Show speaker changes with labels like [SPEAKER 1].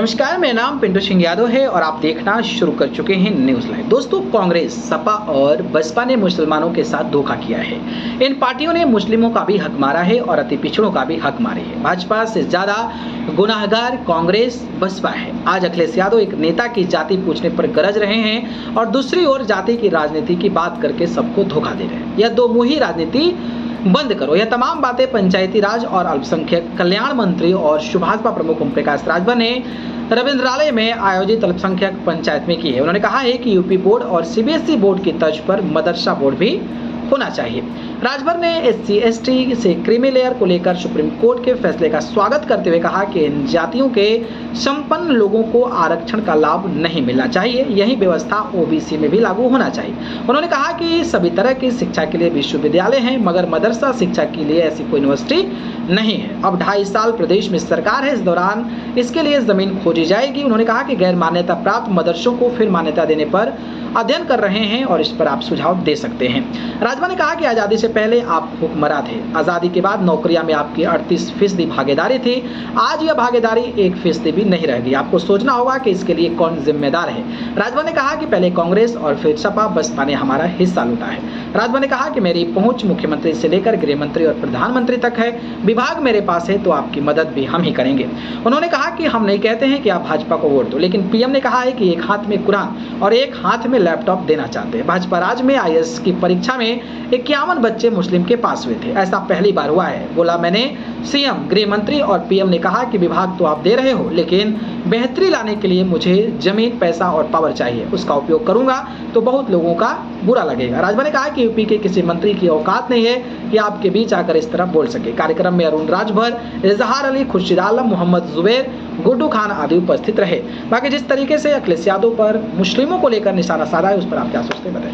[SPEAKER 1] नमस्कार, मेरा नाम पिंटू सिंह यादव है और आप देखना शुरू कर चुके हैं न्यूज़ लाइव। दोस्तों, कांग्रेस, सपा और बसपा ने मुसलमानों के साथ धोखा किया है। इन पार्टियों ने मुस्लिमों का भी हक मारा है और अति पिछड़ों का भी हक मारे है। भाजपा से ज्यादा गुनाहगार कांग्रेस, बसपा है। आज अखिलेश यादव एक नेता की जाति पूछने पर गरज रहे हैं और दूसरी ओर जाति की राजनीति की बात करके सबको धोखा दे रहे हैं। यह दो मुही राजनीति बंद करो। यह तमाम बातें पंचायती राज और अल्पसंख्यक कल्याण मंत्री और भाजपा प्रमुख ओम प्रकाश राजभर ने रविंद्रालय में आयोजित अल्पसंख्यक पंचायत में की है। उन्होंने कहा है कि यूपी बोर्ड और सीबीएसई बोर्ड की तर्ज पर मदरसा बोर्ड भी होना चाहिए। राजभर ने SC/ST से क्रीमी लेयर को लेकर सुप्रीम कोर्ट के फैसले का स्वागत करते हुए कहा कि इन जातियों के संपन्न लोगों को आरक्षण का लाभ नहीं मिलना चाहिए। यही व्यवस्था OBC में भी लागू होना चाहिए। उन्होंने कहा कि सभी तरह की शिक्षा के लिए विश्वविद्यालय हैं, मगर मदरसा शिक्षा के लिए ऐसी कोई यूनिवर्सिटी नहीं है। अब 2.5 साल प्रदेश में सरकार है, इस दौरान इसके लिए जमीन खोजी जाएगी। उन्होंने कहा कि गैर मान्यता प्राप्त मदरसों को फिर मान्यता देने पर अध्ययन कर रहे हैं और इस पर आप सुझाव दे सकते हैं। राजभर ने कहा कि आज़ादी से पहले आप हुक्मरान थे, आज़ादी के बाद नौकरियां में आपकी 38% भागीदारी थी। आज यह भागीदारी 1% भी नहीं रहेगी। आपको सोचना होगा कि इसके लिए कौन जिम्मेदार है। राजभर ने कहा कि पहले कांग्रेस और फिर सपा बसपा ने हमारा हिस्सा लूटा है। राजभर ने कहा कि मेरी पहुंच मुख्यमंत्री से लेकर गृह मंत्री और प्रधानमंत्री तक है। विभाग मेरे पास है तो आपकी मदद भी हम ही करेंगे। उन्होंने कहा कि हम नहीं कहते हैं कि आप भाजपा को वोट दो, लेकिन PM ने कहा है कि एक हाथ में कुरान और एक हाथ में लैपटॉप देना चाहते हैं। भाजपा राज में IAS की परीक्षा में 51 बच्चे मुस्लिम के पास हुए थे। ऐसा पहली बार हुआ है। बोला मैंने CM, गृह मंत्री और PM ने कहा कि विभाग तो आप दे रहे हो, लेकिन बेहतरी लाने के लिए मुझे जमीन, पैसा और पावर चाहिए। उसका उपयोग करूंगा तो बहुत लोगों का बुरा लगेगा। राजभर ने कहा कि यूपी के किसी मंत्री की औकात नहीं है कि आपके बीच आकर इस तरह बोल सके। कार्यक्रम में अरुण राजभर, इजहार अली, खुर्शीद आलम, मोहम्मद जुबैर, गुड्डू खान आदि उपस्थित रहे। बाकी जिस तरीके से अखिलेश यादव पर मुस्लिमों को लेकर निशाना साधा है, उस पर आप क्या सोचते हैं, बताएं।